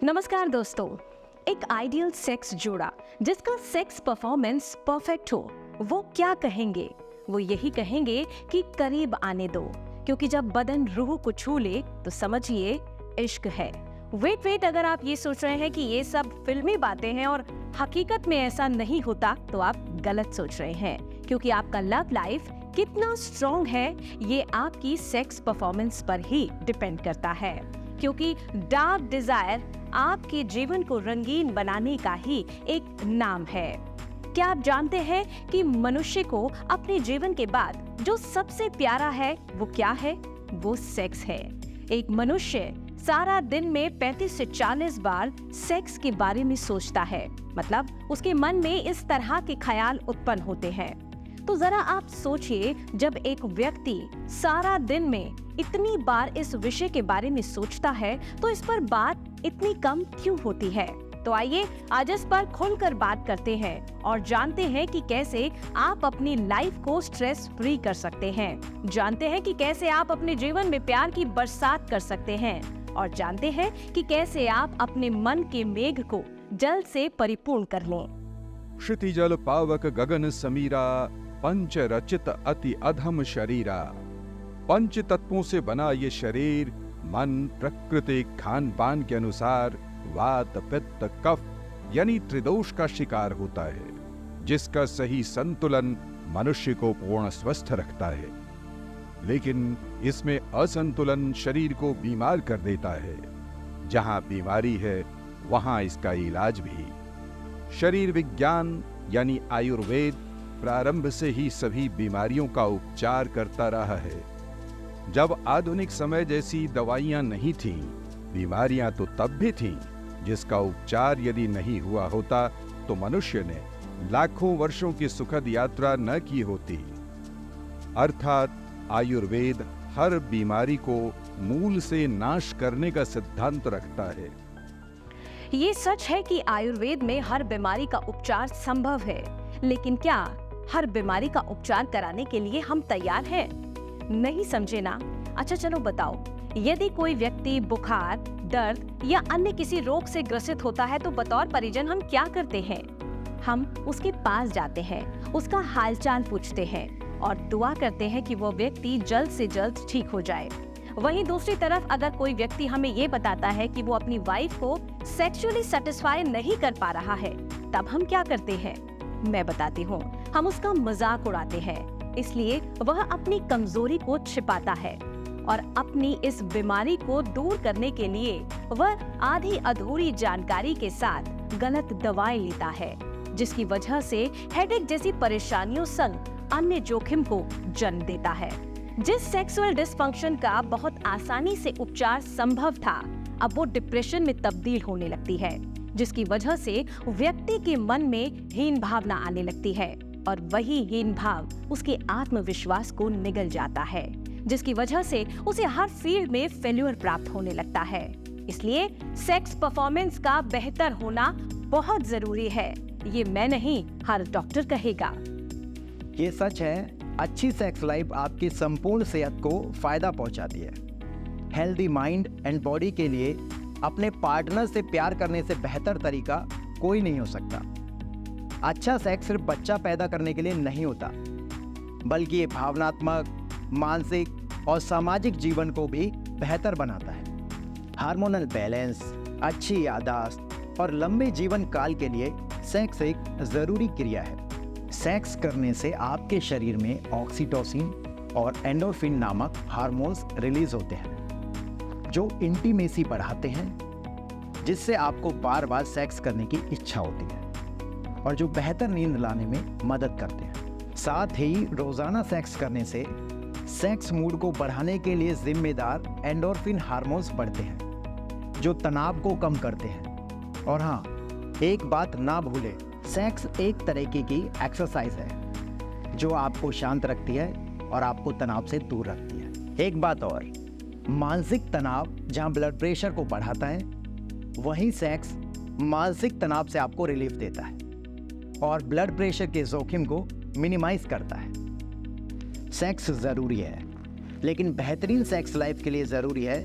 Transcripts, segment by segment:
नमस्कार दोस्तों। एक आइडियल सेक्स जोड़ा जिसका सेक्स परफॉर्मेंस परफेक्ट हो, वो क्या कहेंगे? वो यही कहेंगे कि करीब आने दो, क्योंकि जब बदन रूह को छू ले तो समझिए इश्क है। वेट, अगर आप ये सोच रहे हैं कि ये सब फिल्मी बातें हैं और हकीकत में ऐसा नहीं होता, तो आप गलत सोच रहे हैं, क्योंकि आपका लव लाइफ कितना स्ट्रॉन्ग है ये आपकी सेक्स परफॉर्मेंस पर ही डिपेंड करता है। क्योंकि डार्क डिजायर आपके जीवन को रंगीन बनाने का ही एक नाम है। क्या आप जानते हैं कि मनुष्य को अपने जीवन के बाद जो सबसे प्यारा है वो क्या है? वो सेक्स है। एक मनुष्य सारा दिन में 35 से 40 बार सेक्स के बारे में सोचता है, मतलब उसके मन में इस तरह के ख्याल उत्पन्न होते हैं। तो जरा आप सोचिए, जब एक व्यक्ति सारा दिन में इतनी बार इस विषय के बारे में सोचता है तो इस पर बात इतनी कम क्यों होती है? तो आइए आज इस पर खुलकर बात करते हैं और जानते हैं कि कैसे आप अपनी लाइफ को स्ट्रेस फ्री कर सकते हैं। जानते हैं कि कैसे आप अपने जीवन में प्यार की बरसात कर सकते हैं और जानते हैं कि कैसे आप अपने मन के मेघ को जल से परिपूर्ण कर लें। क्षितिजल पावक गगन समीरा, पंच रचित अति अधम शरीरा। पंच तत्वों से बना ये शरीर मन प्रकृति खान पान के अनुसार वात पित्त कफ यानी त्रिदोष का शिकार होता है, जिसका सही संतुलन मनुष्य को पूर्ण स्वस्थ रखता है। लेकिन इसमें असंतुलन शरीर को बीमार कर देता है। जहां बीमारी है वहां इसका इलाज भी। शरीर विज्ञान यानी आयुर्वेद प्रारंभ से ही सभी बीमारियों का उपचार करता रहा है। जब आधुनिक समय जैसी दवाइयां नहीं थीं, बीमारियां तो तब भी थीं, जिसका उपचार यदि नहीं हुआ होता तो मनुष्य ने लाखों वर्षों की सुखद यात्रा न की होती। अर्थात आयुर्वेद हर बीमारी को मूल से नाश करने का सिद्धांत रखता है। ये सच है कि आयुर्वेद में हर बीमारी का उपचार संभव है, लेकिन क्या हर बीमारी का उपचार कराने के लिए हम तैयार हैं? नहीं समझे ना? अच्छा चलो बताओ, यदि कोई व्यक्ति बुखार, दर्द या अन्य किसी रोग से ग्रसित होता है तो बतौर परिजन हम क्या करते हैं? हम उसके पास जाते हैं, उसका हालचाल पूछते हैं और दुआ करते हैं कि वो व्यक्ति जल्द से जल्द ठीक हो जाए। वहीं दूसरी तरफ अगर कोई व्यक्ति हमें ये बताता है कि वो अपनी वाइफ को सेक्सुअली सेटिस्फाई नहीं कर पा रहा है, तब हम क्या करते हैं? मैं बताती हूँ। हम उसका मजाक उड़ाते हैं, इसलिए वह अपनी कमजोरी को छिपाता है और अपनी इस बीमारी को दूर करने के लिए वह आधी अधूरी जानकारी के साथ गलत दवाएं लेता है, जिसकी वजह से हेडेक जैसी परेशानियों संग अन्य जोखिम को जन्म देता है। जिस सेक्सुअल डिसफंक्शन का बहुत आसानी से उपचार संभव था, अब वो डिप्रेशन में तब्दील होने लगती है, जिसकी वजह से व्यक्ति के मन में हीन भावना आने लगती है और वही हीन भाव उसके आत्मविश्वास को निगल जाता है, जिसकी वजह से उसे हर फील्ड में फेल्यूर प्राप्त होने लगता है। इसलिए सेक्स परफॉर्मेंस का बेहतर होना बहुत जरूरी है। ये मैं नहीं, हर डॉक्टर कहेगा। ये सच है, अच्छी सेक्स लाइफ आपकी संपूर्ण सेहत को फायदा पहुंचाती है। हेल्दी माइंड एंड बॉडी के लिए अपने पार्टनर से प्यार करने से बेहतर तरीका कोई नहीं हो सकता। अच्छा सेक्स सिर्फ बच्चा पैदा करने के लिए नहीं होता, बल्कि ये भावनात्मक, मानसिक और सामाजिक जीवन को भी बेहतर बनाता है। हार्मोनल बैलेंस, अच्छी याददाश्त और लंबे जीवन काल के लिए सेक्स एक जरूरी क्रिया है। सेक्स करने से आपके शरीर में ऑक्सीटोसिन और एंडोर्फिन नामक हार्मोन्स रिलीज होते हैं, जो इंटीमेसी बढ़ाते हैं, जिससे आपको बार बार सेक्स करने की इच्छा होती है और जो बेहतर नींद लाने में मदद करते हैं। साथ ही रोजाना सेक्स करने से सेक्स मूड को बढ़ाने के लिए जिम्मेदार एंडोर्फिन हार्मोन्स बढ़ते हैं, जो तनाव को कम करते हैं। और हाँ, एक बात ना भूलें, सेक्स एक तरीके की एक्सरसाइज है जो आपको शांत रखती है और आपको तनाव से दूर रखती है। एक बात और, मानसिक तनाव जहां ब्लड प्रेशर को बढ़ाता है, वहीं सेक्स मानसिक तनाव से आपको रिलीफ देता है और ब्लड प्रेशर के जोखिम को मिनिमाइज करता है। सेक्स जरूरी है, लेकिन बेहतरीन सेक्स लाइफ के लिए जरूरी है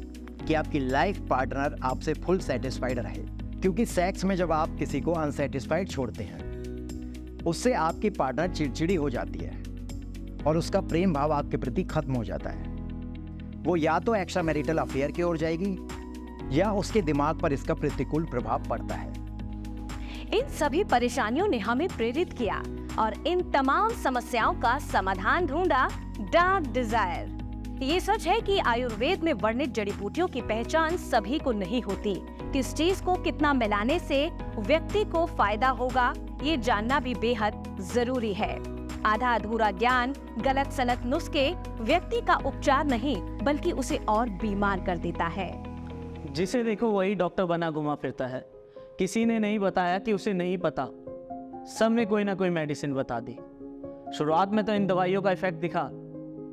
कि आपकी लाइफ पार्टनर आपसे फुल सेटिस्फाइड रहे, क्योंकि सेक्स में जब आप किसी को अनसेटिस्फाइड छोड़ते हैं, उससे आपकी पार्टनर चिड़चिड़ी हो जाती है और उसका प्रेम भाव आपके प्रति खत्म हो जाता है। वो या तो एक्स्ट्रा मैरिटल अफेयर की ओर जाएगी या उसके दिमाग पर इसका प्रतिकूल प्रभाव पड़ता है। इन सभी परेशानियों ने हमें प्रेरित किया और इन तमाम समस्याओं का समाधान ढूंढा डार्क डिजायर। ये सच है कि आयुर्वेद में वर्णित जड़ी बूटियों की पहचान सभी को नहीं होती। किस चीज को कितना मिलाने से व्यक्ति को फायदा होगा, ये जानना भी बेहद जरूरी है। आधा अधूरा ज्ञान, गलत सलत नुस्खे व्यक्ति का उपचार नहीं बल्कि उसे और बीमार कर देता है। जिसे देखो वही डॉक्टर बना घुमा फिरता है। किसी ने नहीं बताया कि उसे नहीं पता, सब ने कोई ना कोई मेडिसिन बता दी। शुरुआत में तो इन दवाइयों का इफेक्ट दिखा,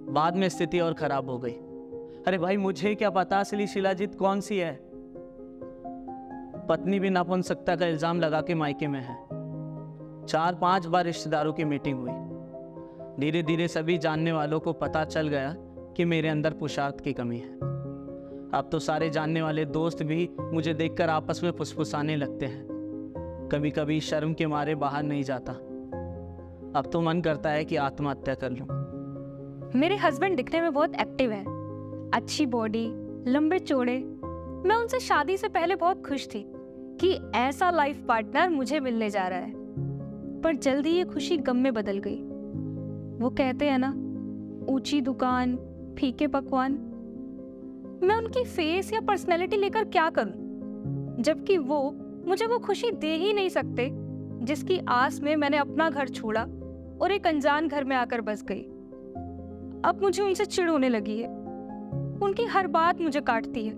बाद में स्थिति और खराब हो गई। अरे भाई, मुझे क्या पता असली शिलाजीत कौन सी है। पत्नी भी नपुंसकता का इल्जाम लगा के मायके में है। 4-5 बार रिश्तेदारों की मीटिंग हुई। धीरे धीरे सभी जानने वालों को पता चल गया कि मेरे अंदर पुरुषार्थ की कमी है। अब तो सारे जानने वाले दोस्त भी मुझे देखकर आपस में फुसफुसाने लगते हैं। कभी कभी शर्म के मारे बाहर नहीं जाता। अब तो मन करता है कि आत्महत्या कर लूं। मेरे हस्बैंड दिखने में बहुत एक्टिव है, अच्छी बॉडी, लंबे चौड़े। मैं उनसे शादी से पहले बहुत खुश थी कि ऐसा लाइफ पार्टनर मुझे मिलने जा रहा है, पर जल्दी ये खुशी गम में बदल गई। वो कहते हैं ना, ऊंची दुकान, फीके पकवान। मैं उनकी फेस या पर्सनैलिटी लेकर क्या करूं, जबकि वो मुझे वो खुशी दे ही नहीं सकते जिसकी आस में मैंने अपना घर छोड़ा और एक अनजान घर में आकर बस गई। अब मुझे उनसे चिढ़ होने लगी है। उनकी हर बात मुझे काटती है।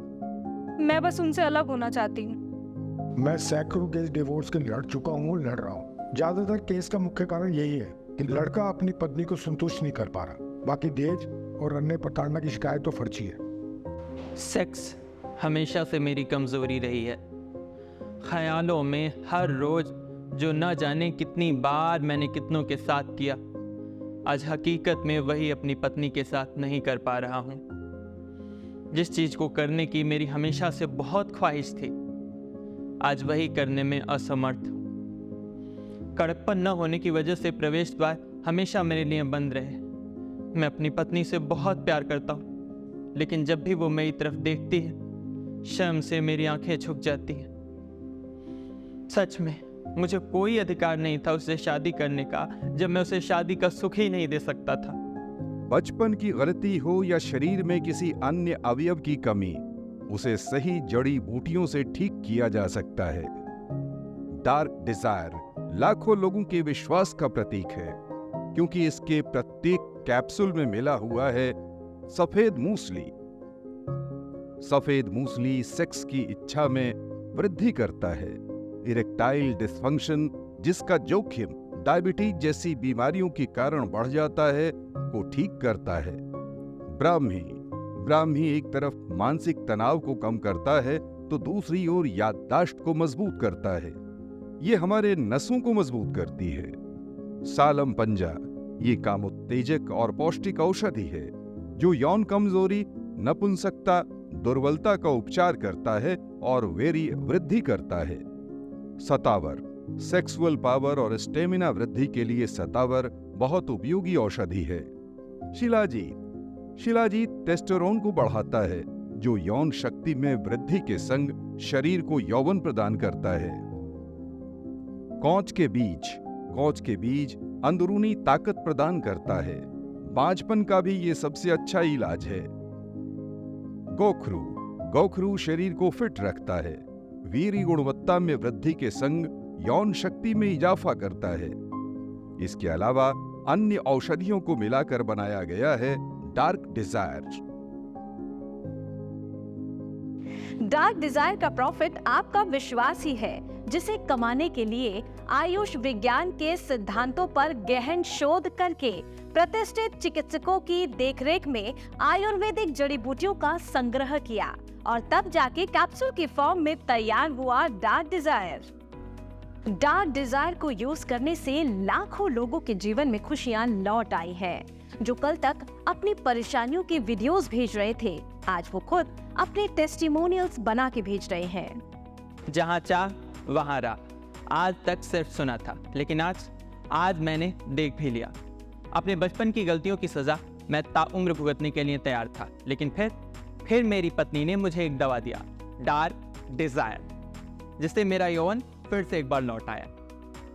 मैं बस उनसे अलग होना चाहती हूँ। मैं सैकड़ों केस डिवोर्स के लड़ चुका हूँ, लड़ रहा हूँ। ज्यादातर केस का मुख्य कारण यही है कि लड़का अपनी पत्नी को संतुष्ट नहीं कर पा रहा। बाकी दहेज और अन्य प्रताड़ना की शिकायत तो फर्जी है। सेक्स हमेशा से मेरी कमजोरी रही है। ख्यालों में हर रोज जो न जाने कितनी बार मैंने कितनों के साथ किया, आज हकीकत में वही अपनी पत्नी के साथ नहीं कर पा रहा हूँ। जिस चीज को करने की मेरी हमेशा से बहुत ख्वाहिश थी, आज वही करने में असमर्थ हूँ। कड़कपन न होने की वजह से प्रवेश द्वार हमेशा मेरे लिए बंद रहे। मैं अपनी पत्नी से बहुत प्यार करता हूँ, लेकिन जब भी वो मेरी तरफ देखती है, शर्म से मेरी आंखें झुक जाती हैं। सच में मुझे कोई अधिकार नहीं था उससे शादी करने का, जब मैं उसे शादी का सुख ही नहीं दे सकता था। बचपन की गलती हो या शरीर में किसी अन्य अवयव की कमी, उसे सही जड़ी बूटियों से ठीक किया जा सकता है। डार्क डिजायर लाखों लोगों के विश्वास का प्रतीक है, क्योंकि इसके प्रत्येक कैप्सूल में मिला हुआ है सफेद मूसली। सफेद मूसली सेक्स की इच्छा में वृद्धि करता है। इरेक्टाइल डिसफंक्शन, जिसका जोखिम डायबिटीज जैसी बीमारियों के कारण बढ़ जाता है, को ठीक करता है। ब्राह्मी एक तरफ मानसिक तनाव को कम करता है तो दूसरी ओर याददाश्त को मजबूत करता है। ये हमारे नसों को मजबूत करती है। सालम पंजा ये कामोत्तेजक और पौष्टिक औषधि है जो यौन कमजोरी, नपुंसकता, दुर्बलता का उपचार करता है और वीर्य वृद्धि करता है। सतावर सेक्सुअल पावर और स्टेमिना वृद्धि के लिए सतावर बहुत उपयोगी औषधि है। शिलाजीत टेस्टोस्टेरोन को बढ़ाता है, जो यौन शक्ति में वृद्धि के संग शरीर को यौवन प्रदान करता है। कौच के बीज अंदरूनी ताकत प्रदान करता है। बांझपन का भी ये सबसे अच्छा इलाज है। गोखरू शरीर को फिट रखता है। वीर्य गुणवत्ता में वृद्धि के संग यौन शक्ति में इजाफा करता है। इसके अलावा अन्य औषधियों को मिलाकर बनाया गया है डार्क डिजायर। डार्क डिजायर का प्रॉफिट आपका विश्वास ही है, जिसे कमाने के लिए आयुष विज्ञान के सिद्धांतों पर गहन शोध करके प्रतिष्ठित चिकित्सकों की देखरेख में आयुर्वेदिक जड़ी बूटियों का संग्रह किया और तब जाके कैप्सूल की फॉर्म में तैयार हुआ डार्क डिजायर। डार्क डिजायर को यूज करने से लाखों लोगों के जीवन में खुशियां लौट आई हैं, जो कल तक अपनी परेशानियों की वीडियोस भेज रहे थे। आज वो खुद अपने टेस्टिमोनियल्स बना के भेज रहे हैं। जहाँ चाह वहाँ राह। आज तक सिर्फ सुना था, लेकिन आज मैंने देख भी लिया। अपने बचपन की गलतियों की सज़ा मैं ताउम्र भुगतने के लिए तैयार था, लेकिन फिर मेरी पत्नी ने मुझे एक दवा दिया, डार्क डिज़ायर, जिससे मेरा यौवन फिर से एक बार लौट आया।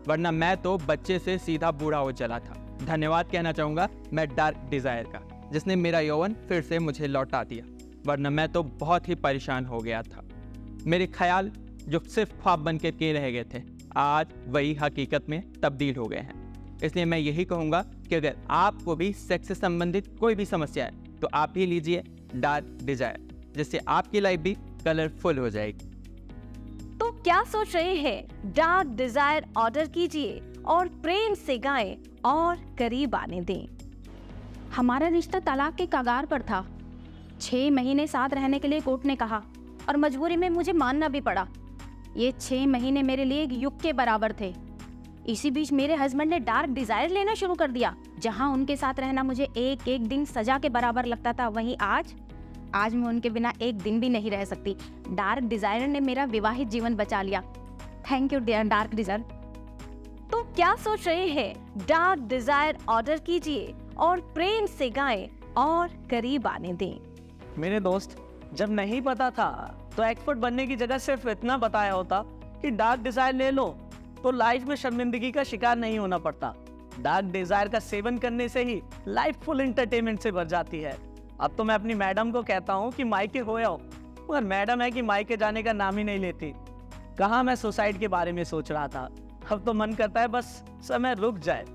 वरना मैं तो बच्चे से सीधा बूढ़ा हो चला था। धन्यवाद कहना चाहूँगा मैं डार्क डिज़ायर का, जिसने मेरा यौवन फिर से मुझे लौटा दिया। वरना मैं तो बहुत ही परेशान हो गया था। मेरे ख्याल जो सिर्फ ख्वाब बन के रह गए थे, आज वही हकीकत में तब्दील हो गए हैं। इसलिए मैं यही कहूँगा कि अगर आपको भी सेक्स से संबंधित कोई भी समस्या है तो आप ही लीजिए डार्क डिज़ायर, जिससे आपकी लाइफ भी कलरफुल हो जाएगी। तो क्या सोच रहे हैं? डार्क डिजायर ऑर्डर कीजिए और प्रेम से गाएं और करीब आने दें। हमारा रिश्ता तलाक के कगार पर था। 6 महीने साथ रहने के लिए कोर्ट ने कहा और मजबूरी में मुझे मानना भी पड़ा। ये 6 महीने मेरे लिए एक युग के बराबर थे। इसी बीच मेरे हस्बैंड ने डार्क डिजायर लेना शुरू कर दिया। जहां उनके साथ रहना मुझे एक एक दिन सजा के बराबर लगता था, वहीं आज मैं उनके बिना एक दिन भी नहीं रह सकती। डार्क डिजायर ने मेरा विवाहित जीवन बचा लिया। Thank you dear dark desire. तो क्या सोच रहे हैं? डार्क डिजायर ऑर्डर कीजिए और प्रेम से गाएं और करीब आने दें। मेरे दोस्त, जब नहीं पता था तो एक्सपर्ट बनने की जगह सिर्फ इतना बताया होता कि डार्क डिजायर ले लो तो लाइफ में शर्मिंदगी का शिकार नहीं होना पड़ता। डार्क डिजायर का सेवन करने से ही लाइफ फुल एंटरटेनमेंट से भर जाती है। अब तो मैं अपनी मैडम को कहता हूँ कि मायके हो आओ, मगर मैडम है कि मायके जाने का नाम ही नहीं लेती। कहाँ मैं सुसाइड के बारे में सोच रहा था, अब तो मन करता है बस समय रुक जाए।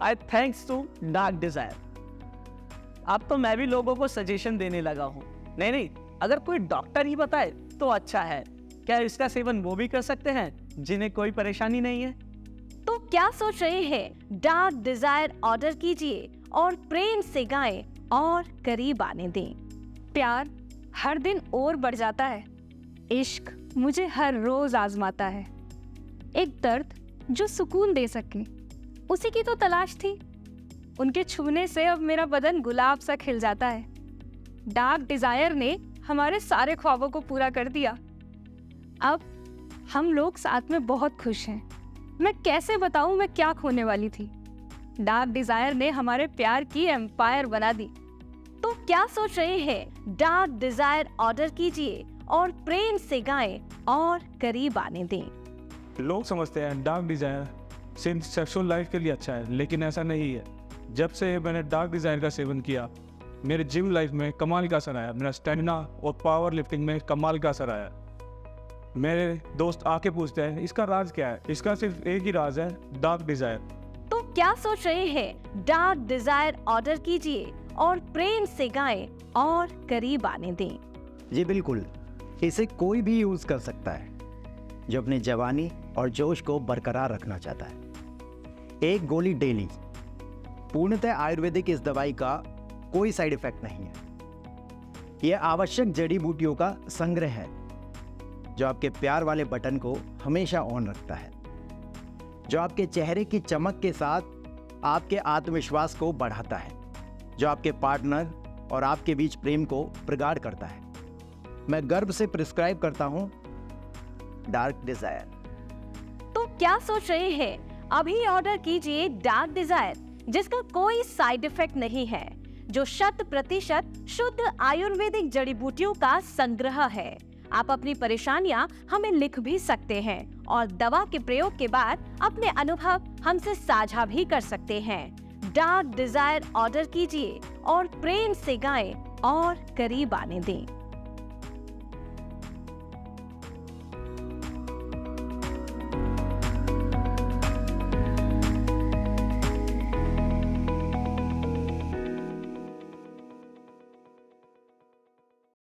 I thanks to dark desire. अब तो मैं भी लोगों को सजेशन देने लगा हूँ। नहीं, अगर कोई डॉक्टर ही बताए तो अच्छा है। क्या इसका सेवन वो भी कर सकते हैं जिन्हें कोई परेशानी नहीं है? तो क्या सोच रहे हैं? डार्क डिजायर ऑर्डर कीजिए और प्रेम से गाएं और करीब आने दें। प्यार हर दिन और बढ़ जाता है। इश्क मुझे हर रोज आजमाता है। एक दर्द जो सुकून दे सके, उसी की तो तलाश थी। उनके छूने से अब मेरा बदन गुलाब सा खिल जाता है। डार्क डिजायर ने हमारे सारे ख्वाबों को पूरा कर दिया। अब हम लोग साथ में बहुत खुश हैं। मैं कैसे बताऊं मैं क्या खोने वाली थी। डार्क डिजायर ने हमारे प्यार की एम्पायर बना दी। तो क्या सोच रहे हैं? डार्क डिजायर ऑर्डर कीजिए और प्रेम से गाएं और करीब आने दें। लोग समझते हैं डार्क डिजायर सिर्फ सेक्सुअल लाइफ के लिए अच्छा है, लेकिन ऐसा नहीं है। जब से मैंने डार्क डिजायर का सेवन किया, मेरे जिम लाइफ में कमाल का असर आया। मेरा स्टेमिना और पावर लिफ्टिंग में कमाल का असर आया। मेरे दोस्त आके पूछते हैं इसका राज क्या है। इसका सिर्फ एक ही राज है, डार्क डिजायर। तो क्या सोच रहे हैं? डार्क डिजायर ऑर्डर कीजिए और प्रेम से गाएं और करीब आने दें। जी बिल्कुल, इसे कोई भी यूज कर सकता है जो अपनी जवानी और जोश को बरकरार रखना चाहता है। एक गोली डेली। पूर्णतः आयुर्वेदिक इस दवाई का कोई साइड इफेक्ट नहीं है। यह आवश्यक जड़ी बूटियों का संग्रह है जो आपके प्यार वाले बटन को हमेशा ऑन रखता है, जो आपके चेहरे की चमक के साथ आपके आत्मविश्वास को बढ़ाता है, जो आपके पार्टनर और आपके बीच प्रेम को प्रगाढ़ करता है। मैं गर्व से प्रिस्क्राइब करता हूं डार्क डिजायर। तो क्या सोच रहे हैं? अभी ऑर्डर कीजिए डार्क डिजायर, जिसका कोई साइड इफेक्ट नहीं है, जो 100% शुद्ध आयुर्वेदिक जड़ी बूटियों का संग्रह है। आप अपनी परेशानियां हमें लिख भी सकते हैं और दवा के प्रयोग के बाद अपने अनुभव हमसे साझा भी कर सकते हैं। डार्क डिजायर ऑर्डर कीजिए और प्रेम से गाएं और करीब आने दें।